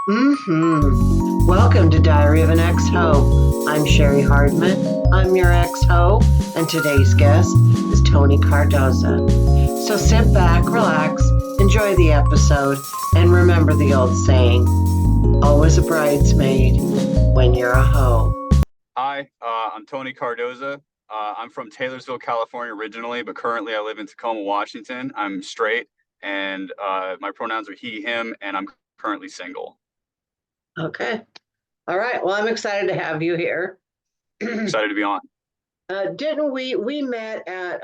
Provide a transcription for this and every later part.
Welcome to Diary of an Ex-Ho. I'm Cheri Hardman. I'm your ex-ho, and today's guest is Tony Cardoza. So sit back, relax, enjoy the episode, and remember the old saying, always a bridesmaid when you're a hoe. Hi, I'm Tony Cardoza. I'm from Taylorsville, California originally, but currently I live in Tacoma, Washington. I'm straight, and my pronouns are he, him, and I'm currently single. Okay. All right. Well, I'm excited to have you here. Excited to be on. Didn't we met at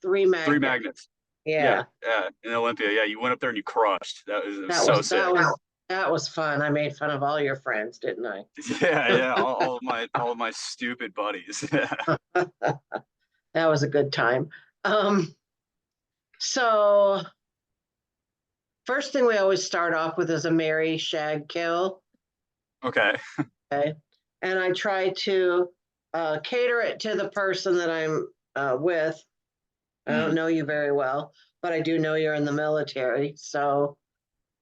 Three Three Magnets? Magnets. Yeah. Yeah, in Olympia. Yeah, you went up there and you crushed. It was That so was sick. that was fun. I made fun of all your friends, didn't I? Yeah, all of my stupid buddies. That was a good time. Um, so first thing we always start off with is a marry, shag, kill. Okay. Okay. And I try to cater it to the person that I'm with. I don't know you very well, but I do know you're in the military. So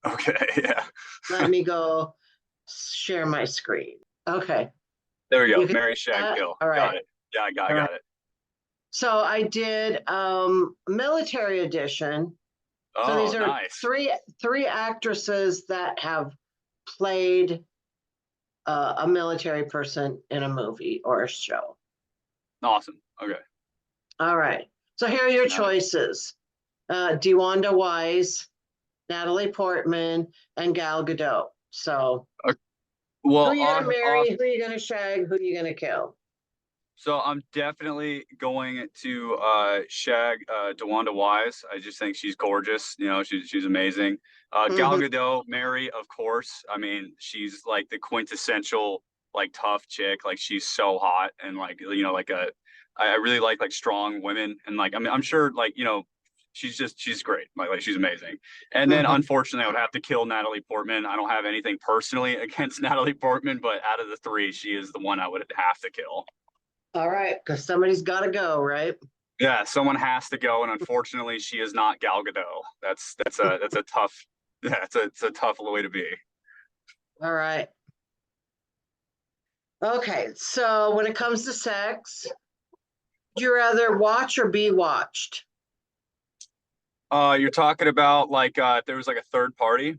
Okay. Yeah. let me go share my screen. Okay. There we go. You can Mary see Shag that? Kill. All right. Got it. Yeah, I got, All I right. got it. So I did military edition. So these Oh, are nice. three actresses that have played a military person in a movie or a show. Awesome. Okay. All right. So here are your Now, choices: DeWanda Wise, Natalie Portman, and Gal Gadot. So who well, are you gonna marry? Who are you gonna shag? Who are you gonna kill? So I'm definitely going to shag DeWanda Wise. I just think she's gorgeous. You know, she's amazing. Gal Mhm. Gadot, Mary, of course. I mean, she's like the quintessential like tough chick. Like she's so hot and like like I really like strong women and like I'm sure like she's great. Like she's amazing. And then Mhm. unfortunately I would have to kill Natalie Portman. I don't have anything personally against Natalie Portman, but out of the three, she is the one I would have to kill. All right, because somebody's got to go, right? Yeah, someone has to go, and unfortunately, she is not Gal Gadot. That's a tough it's a tough way to be. All right. Okay, so when it comes to sex, would you rather watch or be watched? You're talking about like if there was like a third party.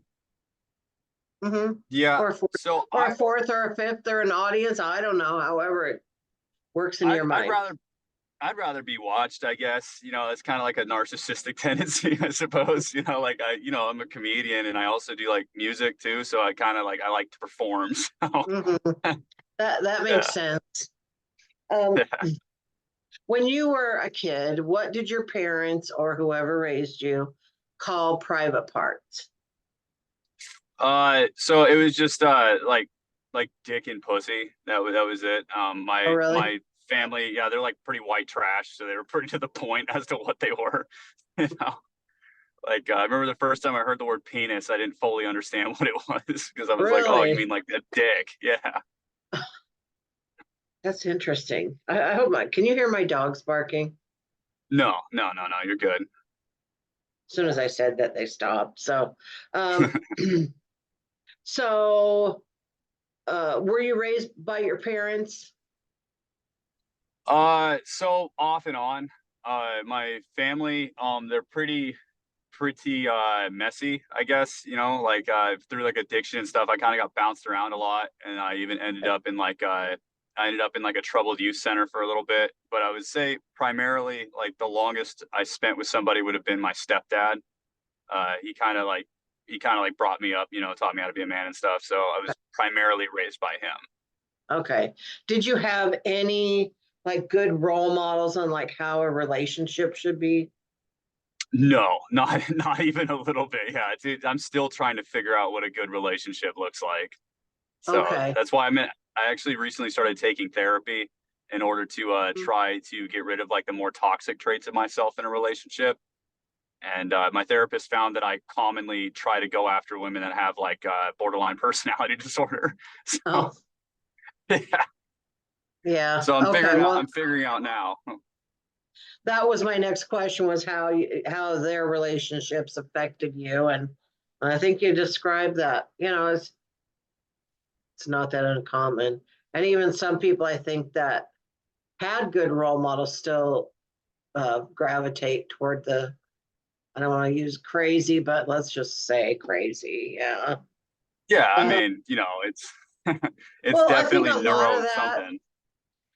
Mm-hmm. Yeah. Or a fourth, So or a fourth, or a fifth, or an audience. I don't know. However it works in I'd your I'd mind. rather I'd rather be watched. I guess it's kind of like a narcissistic tendency, I suppose. Like I'm a comedian and I also do like music too, so I kind of like I like to perform. So Mm-hmm. That makes yeah. sense. Um, Yeah. when you were a kid, what did your parents or whoever raised you call private parts? So it was just like dick and pussy. That was it. Oh, My really? my family, yeah, they're like pretty white trash, so they were pretty to the point as to what they were. You know, like I remember the first time I heard the word penis, I didn't fully understand what it was because I was like, oh, you Really? mean like a dick? Yeah. That's interesting. I hope my. Can you hear my dogs barking? No, no, no, no. You're good. As soon as I said that, they stopped. So, um, so were you raised by your parents? So off and on. My family, they're pretty messy, I guess. Like through like addiction and stuff, I kind of got bounced around a lot, and I even ended up in like a troubled youth center for a little bit. But I would say primarily like the longest I spent with somebody would have been my stepdad. He kind of like brought me up, taught me how to be a man and stuff. So I was primarily raised by him. Okay. Did you have any like good role models on like how a relationship should be? No, not not even a little bit. Yeah, I'm still trying to figure out what a good relationship looks like. So Okay. that's why I actually recently started taking therapy in order to try to get rid of like the more toxic traits of myself in a relationship. And my therapist found that I commonly try to go after women that have like borderline personality disorder. So Oh, yeah, yeah. so Okay. Well, I'm figuring out now. that was my next question was how their relationships affected you and I think you described that. It's not that uncommon. And even some people I think that had good role models still gravitate toward the, I don't want to use crazy, but let's just say crazy. Yeah. Yeah, I Uh, mean, it's it's well, I think definitely a lot neuro of that, something.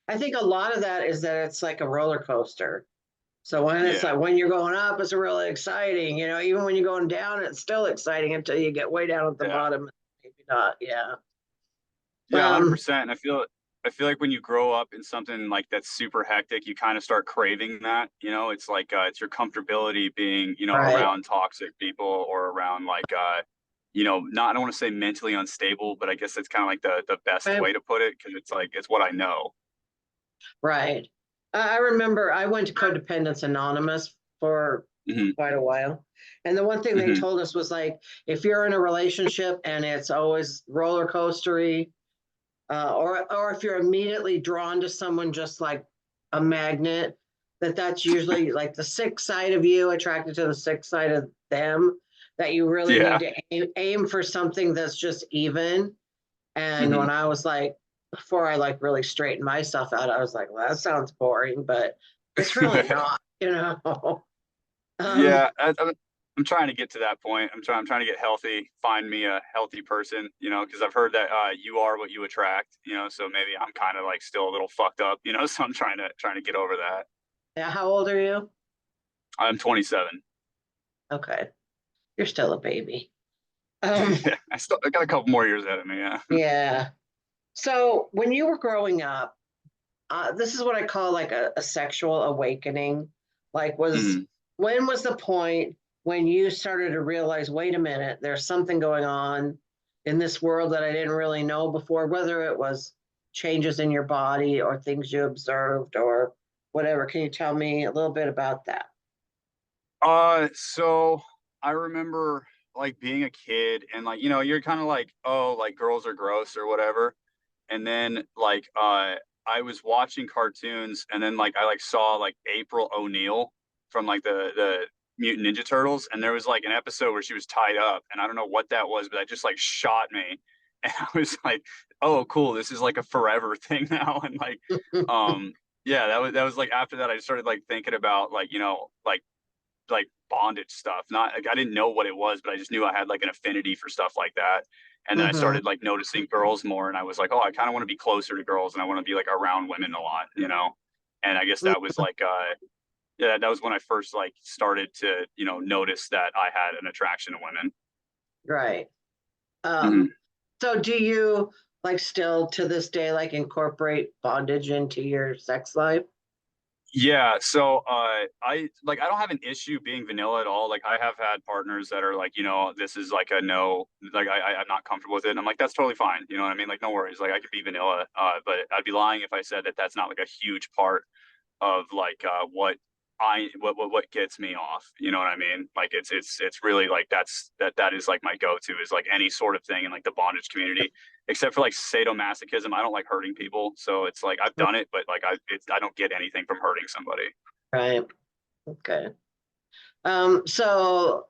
I think a lot of that is that it's like a roller coaster. So when it's Yeah. like when you're going up, it's really exciting. Even when you're going down, it's still exciting until you get way down at the Yeah. bottom. Maybe not. Yeah. Yeah, Um, 100%. And I feel like when you grow up in something like that's super hectic, you kind of start craving that. It's like it's your comfortability being, right. around toxic people or around like not I don't want to say mentally unstable, but I guess that's kind of like the best Right. way to put it because it's like it's what I know. Right. I remember I went to Codependence Anonymous for Hmm. quite a while. And the one thing they Hmm. told us was like, if you're in a relationship and it's always roller coastery, or if you're immediately drawn to someone just like a magnet, that's usually like the sick side of you attracted to the sick side of them, that you really need Yeah. to aim for something that's just even. And when Hmm. I was like, before I like really straightened myself out, I was like, well, that sounds boring, but it's really not. um, Yeah, I'm trying to get to that point. I'm trying to get healthy, find me a healthy person, because I've heard that you are what you attract, so maybe I'm kind of like still a little fucked up, so I'm trying to get over that. yeah, how old are you? I'm 27. Okay, you're still a baby. Um, Yeah, I got a couple more years ahead of me, yeah. yeah. So when you were growing up, this is what I call like a sexual awakening. Like, Hmm. when was the point when you started to realize, wait a minute, there's something going on in this world that I didn't really know before, whether it was changes in your body or things you observed or whatever. Can you tell me a little bit about that? So I remember like being a kid and like, you're kind of like, oh, like girls are gross or whatever. And then like I was watching cartoons and then like I like saw like April O'Neil from like the Mutant Ninja Turtles and there was like an episode where she was tied up and I don't know what that was but that just like shot me and I was like oh cool this is like a forever thing now and like yeah that was like after that I started like thinking about like like bondage stuff. Not like I didn't know what it was, but I just knew I had like an affinity for stuff like that. And then I Hmm. started like noticing girls more, and I was like, oh, I kind of want to be closer to girls, and I want to be like around women a lot. And I guess that was like, yeah, that was when I first like started to, notice that I had an attraction to women. Right. Hmm. So do you like still to this day like incorporate bondage into your sex life? Yeah, so I don't have an issue being vanilla at all. Like I have had partners that are like, this is like a no, like I'm not comfortable with it. And I'm like, that's totally fine. You know what I mean? Like no worries. Like I could be vanilla. But I'd be lying if I said that that's not like a huge part of like what gets me off. You know what I mean? Like it's really like that is like my go-to is like any sort of thing in like the bondage community, except for like sadomasochism. I don't like hurting people, so it's like I've done it, but like I don't get anything from hurting somebody. Right. Okay. So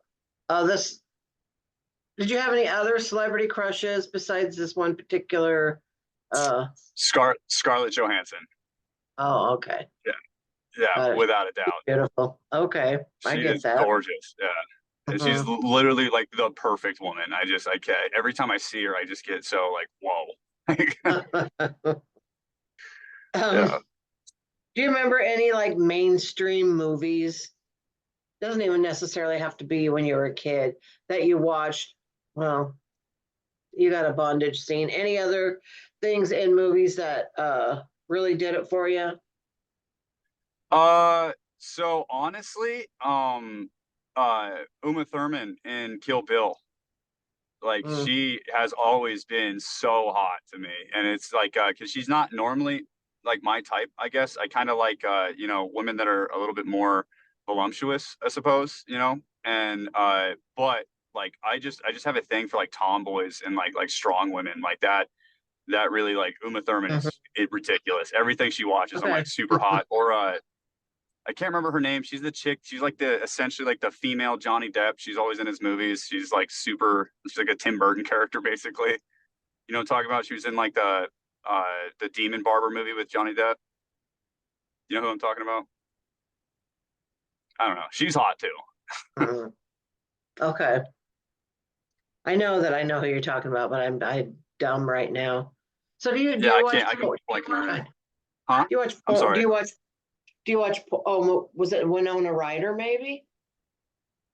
this did you have any other celebrity crushes besides this one particular uh Scarlett Johansson. oh, okay. Yeah, yeah, She's without a doubt. beautiful. Okay, I She get is that. gorgeous. Yeah. And she's Mhm. literally like the perfect woman. I can't, every time I see her, I just get so like, whoa. um, Yeah. do you remember any like mainstream movies? Doesn't even necessarily have to be when you were a kid that you watched. Well, you got a bondage scene. Any other things in movies that really did it for you? So honestly, Uma Thurman in Kill Bill, like Mm, she has always been so hot to me. And it's like, cause she's not normally like my type, I guess. I kind of like, women that are a little bit more voluptuous, I suppose, and, but like, I just have a thing for like tomboys and like strong women like that really like Uma Thurman mhm. is ridiculous. Everything she watches, I'm Okay. like super hot. Or I can't remember her name. She's the chick. She's like the essentially like the female Johnny Depp. She's always in his movies. She's like super. She's like a Tim Burton character basically. You know what I'm talking about? She was in like the Demon Barber movie with Johnny Depp. You know who I'm talking about? I don't know. She's hot too. Mhm. Okay. I know who you're talking about, but I'm dumb right now. So do Yeah, you I watch can't. I can porn? like, Do huh? you watch I'm porn? sorry. Do you watch was it Winona Ryder maybe?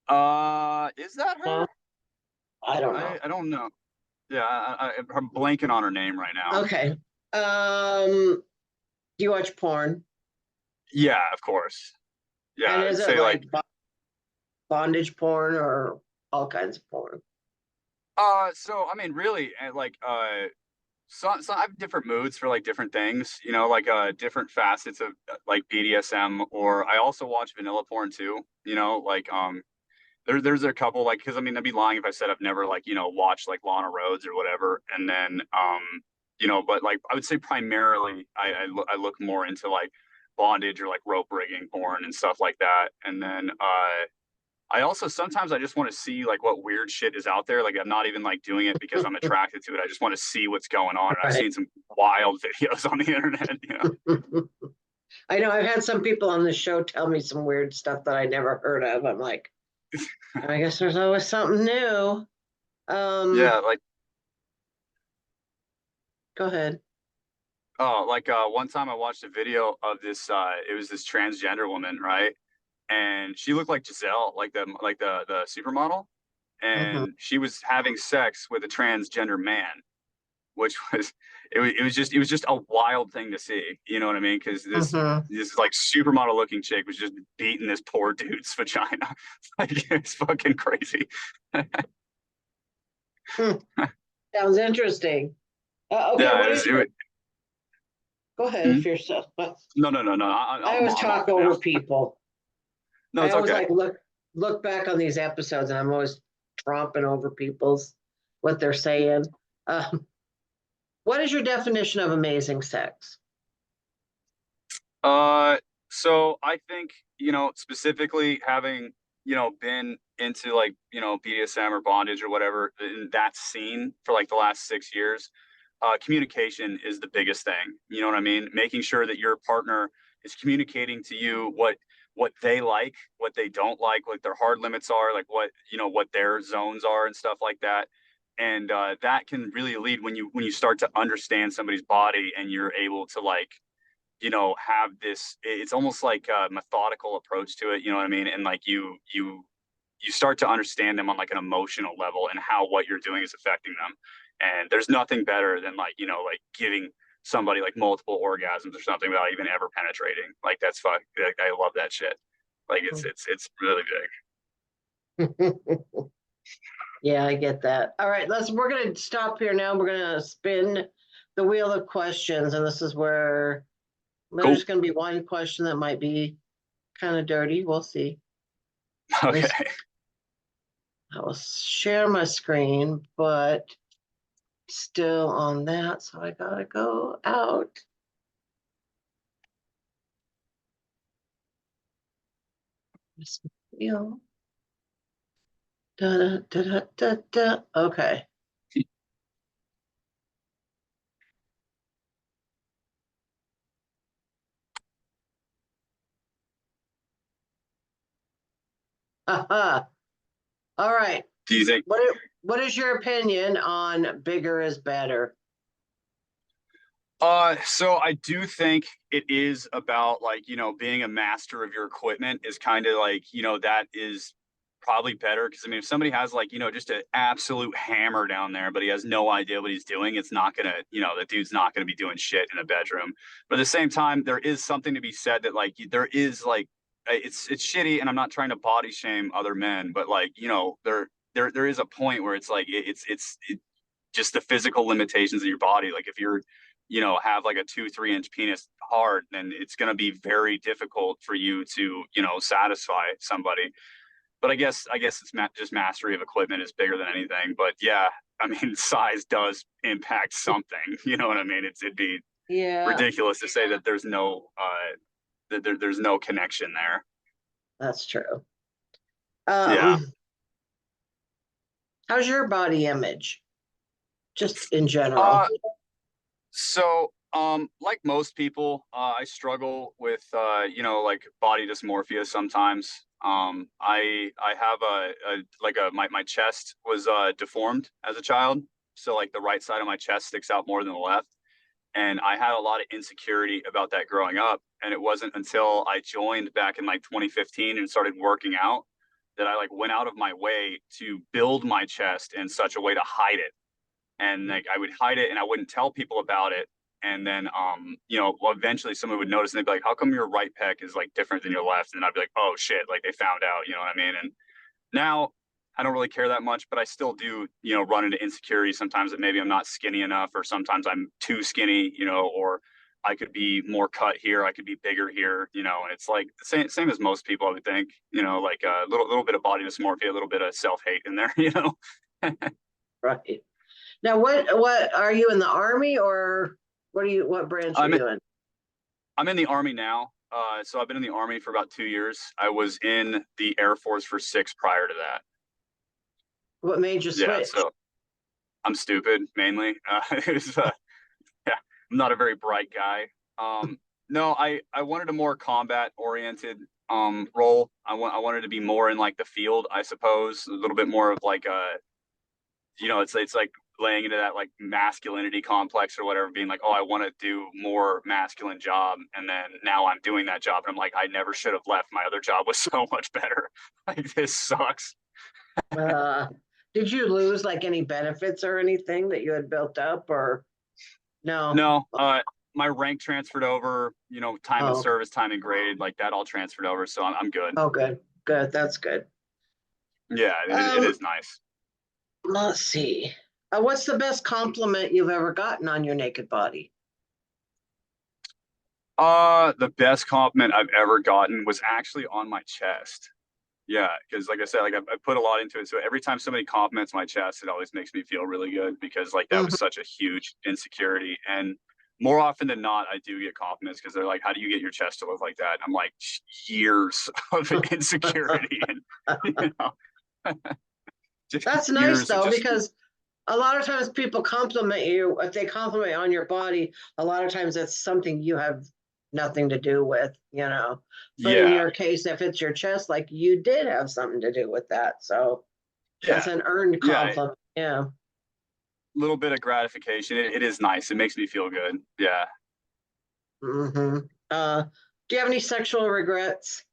Is that No, her? I don't know. I don't know. Yeah, I'm blanking on her name right now. Okay. Do you watch porn? Yeah, of course. And Yeah, is it say like, like bondage porn or all kinds of porn? so I mean, really, so I have different moods for like different things, you know, like different facets of like BDSM, or I also watch vanilla porn too, you know, like there's a couple like because I mean I'd be lying if I said I've never like watched like Lana Rhodes or whatever, and then but like I would say primarily I look more into like bondage or like rope rigging porn and stuff like that, and then I also sometimes I just want to see like what weird shit is out there. Like I'm not even like doing it because I'm attracted to it. I just want to see what's going on. And I've Right. seen some wild videos on the internet, you know. I know I've had some people on the show tell me some weird stuff that I never heard of. I'm like, I guess there's always something new. Yeah, like Go ahead. one time I watched a video of this it was this transgender woman, right? And she looked like Giselle, like the supermodel, Hmm. and she was having sex with a transgender man, which was it was just a wild thing to see. You know what I mean? Because this Hmm. this like supermodel looking chick was just beating this poor dude's vagina. Like it's fucking crazy. Sounds interesting. Okay, Yeah, what is your? Go ahead hmm? if you're so. No, no, no, no. I always I'm talk on it now. over people. No, I it's always okay. like look back on these episodes, and I'm always tromping over people's what they're saying. Um, what is your definition of amazing sex? Uh, so I think, specifically having, been into like, BDSM or bondage or whatever in that scene for like the last 6 years, communication is the biggest thing. You know what I mean? Making sure that your partner is communicating to you what they like, what they don't like, what their hard limits are, like what their zones are and stuff like that. And that can really lead when you start to understand somebody's body and you're able to like have this, it's almost like a methodical approach to it, you know what I mean? And like you start to understand them on like an emotional level and how what you're doing is affecting them. And there's nothing better than like, like giving somebody like multiple orgasms or something without even ever penetrating. Like that's fuck like, I love that shit. Like it's really big. Yeah, I get that. All right, we're gonna stop here now. We're gonna spin the wheel of questions, and this is where Cool. there's gonna be one question that might be kind of dirty. We'll see. Let me Okay. I will share my screen, but still on that, so I gotta go out. Wheel. Da, da, da, da, da, da. Okay. Aha. All right. Do you think What is your opinion on bigger is better? so I do think it is about like, being a master of your equipment is kind of like, that is probably better because I mean if somebody has like, just an absolute hammer down there, but he has no idea what he's doing, it's not gonna, the dude's not gonna be doing shit in a bedroom. But at the same time, there is something to be said that like there is like it's shitty, and I'm not trying to body shame other men, but like, there is a point where it's like it's just the physical limitations of your body. Like if you're have like a 2-3 inch penis hard, then it's going to be very difficult for you to satisfy somebody. But I guess it's just mastery of equipment is bigger than anything. But yeah, I mean size does impact something. You know what I mean? It'd be Yeah. ridiculous to say that there's no there's no connection there. That's true. Yeah. Um, how's your body image, just in Uh, general? like most people, I struggle with, like body dysmorphia sometimes. I have my chest was deformed as a child, so like the right side of my chest sticks out more than the left, and I had a lot of insecurity about that growing up. And it wasn't until I joined back in like 2015 and started working out that I like went out of my way to build my chest in such a way to hide it, and like I would hide it and I wouldn't tell people about it. And then, well, eventually someone would notice and they'd be like, "How come your right pec is like different than your left?" And I'd be like, "Oh shit!" Like they found out, you know what I mean? And now I don't really care that much, but I still do, run into insecurity sometimes that maybe I'm not skinny enough, or sometimes I'm too skinny, or I could be more cut here, I could be bigger here, and it's like the same as most people, I would think, like a little bit of body dysmorphia, a little bit of self hate in there, Right. Now, what are you in the army, or what branch are I'm you in? I'm in the Army now. So I've been in the Army for about 2 years. I was in the Air Force for 6 prior to that. What made you Yeah, switch? so I'm stupid mainly. It was, yeah, I'm not a very bright guy. No, I wanted a more combat oriented role. I wanted to be more in like the field, I suppose, a little bit more of like it's like laying into that like masculinity complex or whatever, being like, oh, I want to do more masculine job, and then now I'm doing that job, and I'm like, I never should have left. My other job was so much better. Like this sucks. Uh, did you lose like any benefits or anything that you had built up, or no? No, my rank transferred over. Time in Oh, service, time in grade, like that all transferred over, so I'm good. oh, good, good. That's good. Yeah, it Um, is nice. let's see. What's the best compliment you've ever gotten on your naked body? The best compliment I've ever gotten was actually on my chest. Yeah, because like I said, like I put a lot into it. So every time somebody compliments my chest, it always makes me feel really good, because like that was Mhm. such a huge insecurity. And more often than not, I do get compliments because they're like, "How do you get your chest to look like that?" And I'm like, "Years of insecurity, and you know, just That's nice years of though, just because a lot of times people compliment you. If they compliment on your body, a lot of times it's something you have nothing to do with. But in yeah, your case, if it's your chest, like you did have something to do with that. So yeah, that's an earned yeah, compliment. Yeah. little bit of gratification. It is nice. It makes me feel good. Yeah. Hmm. Do you have any sexual regrets?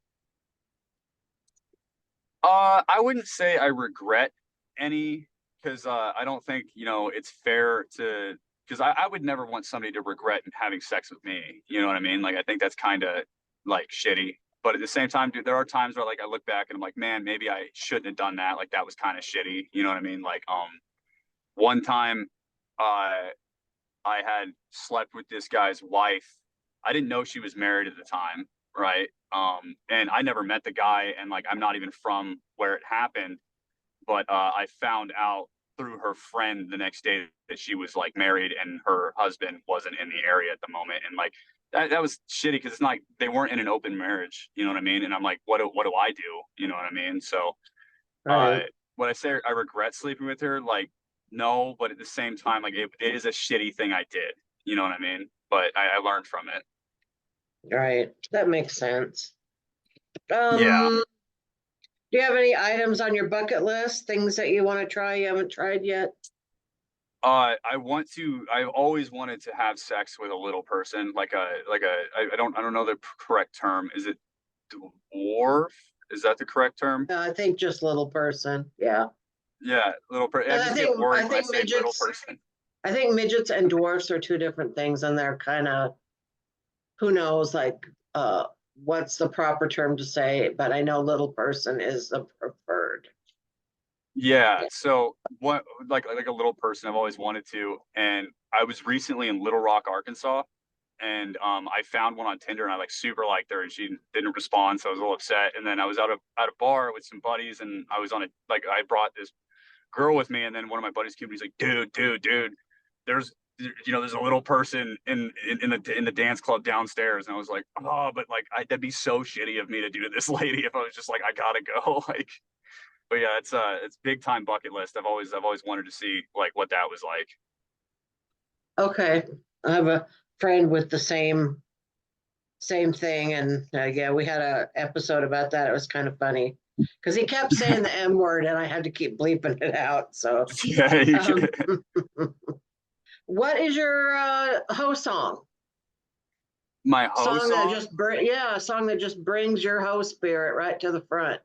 I wouldn't say I regret any, because I don't think, it's fair to, because I would never want somebody to regret having sex with me. You know what I mean? Like, I think that's kind of like shitty. But at the same time, dude, there are times where like I look back and I'm like, man, maybe I shouldn't have done that. Like, that was kind of shitty. You know what I mean? Like, one time, uh, I had slept with this guy's wife. I didn't know she was married at the time, right? And I never met the guy, and like I'm not even from where it happened, but I found out through her friend the next day that she was like married and her husband wasn't in the area at the moment, and like that was shitty, because it's not like they weren't in an open marriage, you know what I mean? And I'm like, what do I do? You know what I mean? So uh, Right. when I say I regret sleeping with her, like, no, but at the same time, like it is a shitty thing I did. You know what I mean? But I learned from it. Right. That makes sense. Yeah. Do you have any items on your bucket list, things that you want to try you haven't tried yet? I've always wanted to have sex with a little person, I don't know the correct term. Is it dwarf? Is that the correct term? I think just little person. Yeah. Yeah, little person. I And just get I worried when I think say little midgets person. I think midgets and dwarfs are two different things, and they're kind of, who knows, like, what's the proper term to say, but I know little person is the preferred. Yeah, Yeah. so what, like a little person I've always wanted to, and I was recently in Little Rock, Arkansas, and I found one on Tinder, and I like super liked her, and she didn't respond, so I was a little upset. And then I was at a bar with some buddies, and I was on I brought this girl with me, and then one of my buddies came, and he's like, dude, there's a little person in the dance club downstairs, and I was like, oh, but like that'd be so shitty of me to do to this lady if I was just like, I gotta go. Like, but yeah, it's big time bucket list. I've always wanted to see like what that was like. Okay. I have a friend with the same thing, and yeah, we had a episode about that. It was kind of funny because he kept saying the M word, and I had to keep bleeping it out. So, Yeah, um, what is your ho song? my hoe song. A song that just brings your ho spirit right to the front.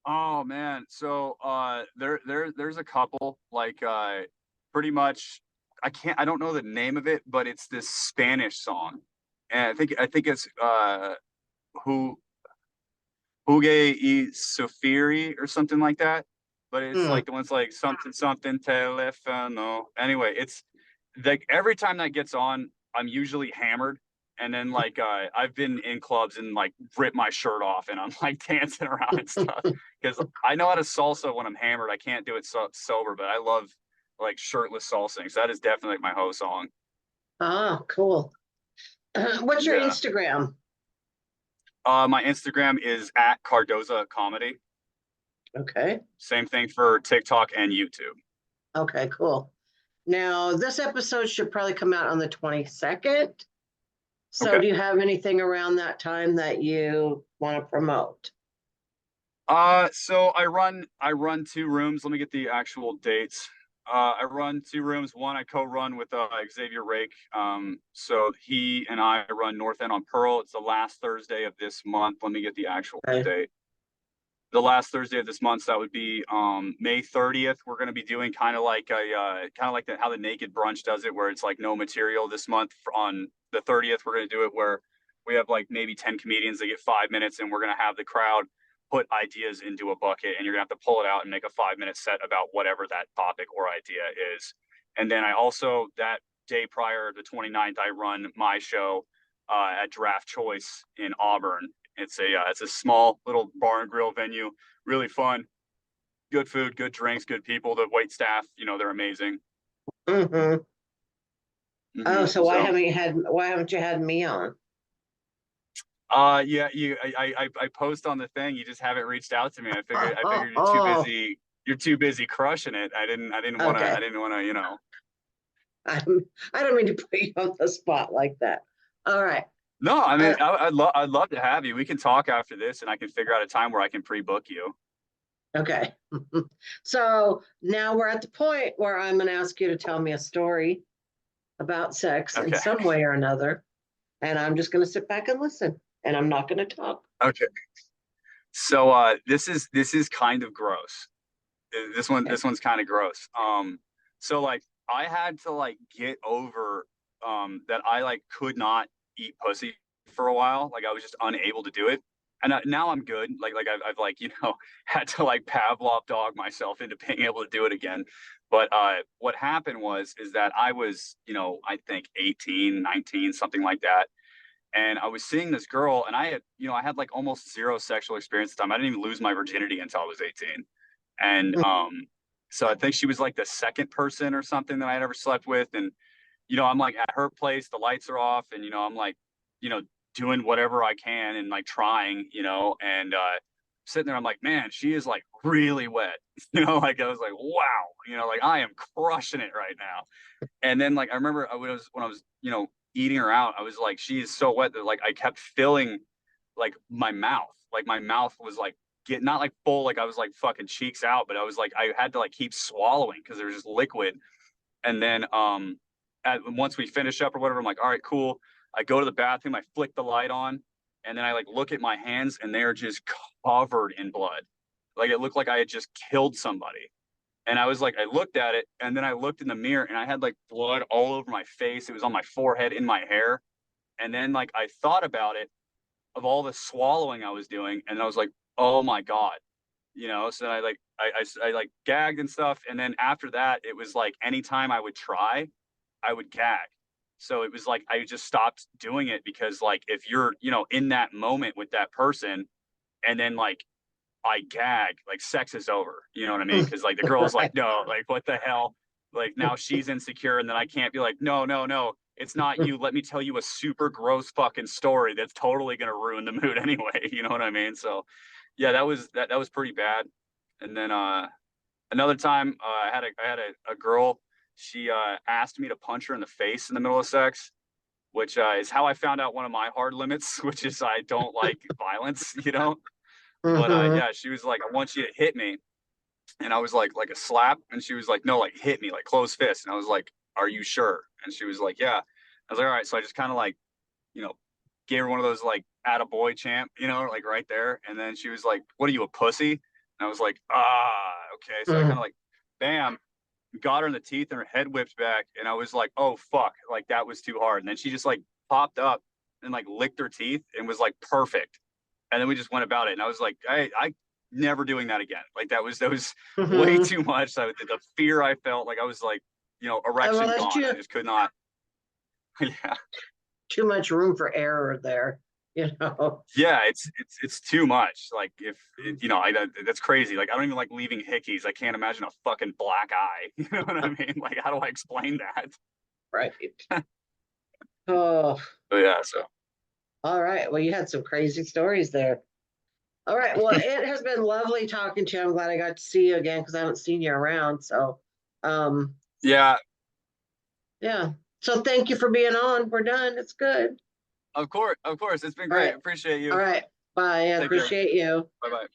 Oh man, so there's a couple like pretty much I don't know the name of it, but it's this Spanish song, and I think it's who Huge y Sofiri or something like that. But it's Hmm. like the one's like something something telefono. Anyway, it's like every time that gets on, I'm usually hammered. And then like I've been in clubs and like rip my shirt off and I'm like dancing around and stuff because I know how to salsa when I'm hammered. I can't do it sober, but I love like shirtless salsing. So that is definitely my hoe song. Ah, cool. What's your Yeah. Instagram? My Instagram is at Cardoza Comedy. Okay. Same thing for TikTok and YouTube. Okay, cool. Now, this episode should probably come out on the 22nd. So, Okay. do you have anything around that time that you want to promote? So I run two rooms. Let me get the actual dates. I run two rooms. One I co-run with Xavier Rake. So he and I run North End on Pearl. It's the last Thursday of this month. Let me get the actual Okay. date. The last Thursday of this month, so that would be May 30th. We're going to be doing how the Naked Brunch does it, where it's like no material this month. On the 30th, we're going to do it where we have like maybe 10 comedians that get 5 minutes, and we're going to have the crowd put ideas into a bucket, and you're going to have to pull it out and make a 5 minute set about whatever that topic or idea is. And then I also, that day prior, the 29th, I run my show at Draft Choice in Auburn. It's a small little bar and grill venue, really fun, good food, good drinks, good people. The wait staff, they're amazing. Mm-hmm. Oh, so So why haven't you had me on? yeah, I post on the thing. You just haven't reached out to me. I figured you're too busy crushing it. I Okay. didn't wanna. I'm, I don't mean to put you on the spot like that. All right. No, I Uh, mean I'd love to have you. We can talk after this, and I can figure out a time where I can pre-book you. okay. So now we're at the point where I'm going to ask you to tell me a story about sex in Okay. some way or another. And I'm just going to sit back and listen. And I'm not going to talk. Okay. So this is kind of gross. This one Okay. this one's kind of gross. So like I had to like get over that I like could not eat pussy for a while. Like I was just unable to do it. And now I'm good. Like I've like had to like Pavlov dog myself into being able to do it again. But what happened is that I was I think 18, 19, something like that, and I was seeing this girl, and I had like almost zero sexual experience at the time. I didn't even lose my virginity until I was 18. And so I think she was like the second person or something that I had ever slept with. And I'm like at her place, the lights are off, and I'm like, you know, doing whatever I can and like trying, and sitting there, I'm like, man, she is like really wet. Like I was like, wow, like I am crushing it right now. And then like I remember when I was eating her out, I was like, she is so wet that like I kept filling like my mouth. Like my mouth was like get not like full, like I was like fucking cheeks out, but I was like I had to like keep swallowing because there was just liquid. And then once we finish up or whatever, I'm like, all right, cool. I go to the bathroom, I flick the light on, and then I like look at my hands and they are just covered in blood. Like it looked like I had just killed somebody. And I was like, I looked at it, and then I looked in the mirror, and I had like blood all over my face. It was on my forehead, in my hair. And then like I thought about it, of all the swallowing I was doing, and I was like, oh my god, So I like I like gagged and stuff, and then after that, it was like anytime I would try, I would gag. So it was like I just stopped doing it because like if you're in that moment with that person, and then like I gag, like sex is over. You know what I mean? Because like the girl's like, Right. no, like what the hell? Like now she's insecure, and then I can't be like, no, no, no, it's not you. Let me tell you a super gross fucking story that's totally gonna ruin the mood anyway. You know what I mean? So yeah, that was pretty bad. And then another time, I had a girl. She asked me to punch her in the face in the middle of sex, which is how I found out one of my hard limits, which is I don't like violence, you know. But Mm-hmm. yeah, she was like, I want you to hit me, and I was like a slap, and she was like, no, like hit me, like close fist, and I was like, are you sure? And she was like, yeah. I was like, all right. So I just kind of like, you know, gave her one of those like attaboy champ, you know, like right there. And then she was like, what are you, a pussy? And I was like, okay. So I kind of like, bam, got her in the teeth and her head whipped back. And I was like, oh, fuck. Like that was too hard. And then she just like popped up and like licked her teeth and was like perfect. And then we just went about it. And I was like, I never doing that again. Like that was way Mm-hmm. too much. The fear I felt, like I was like, you know, Well, erection that's gone. I just could not. Yeah. too much room for error there, you know. Yeah, it's too much. Like if you know, that's crazy. Like I don't even like leaving hickeys. I can't imagine a fucking black eye. You know what I mean? Like how do I explain that? Right. Oh, But yeah, so all right. Well, you had some crazy stories there. All right. Well, it has been lovely talking to you. I'm glad I got to see you again because I haven't seen you around. So, um, yeah, yeah. So thank you for being on. We're done. It's good. of course, it's been All great. right. Appreciate All you. right. Bye. I Take care. appreciate you. Bye bye.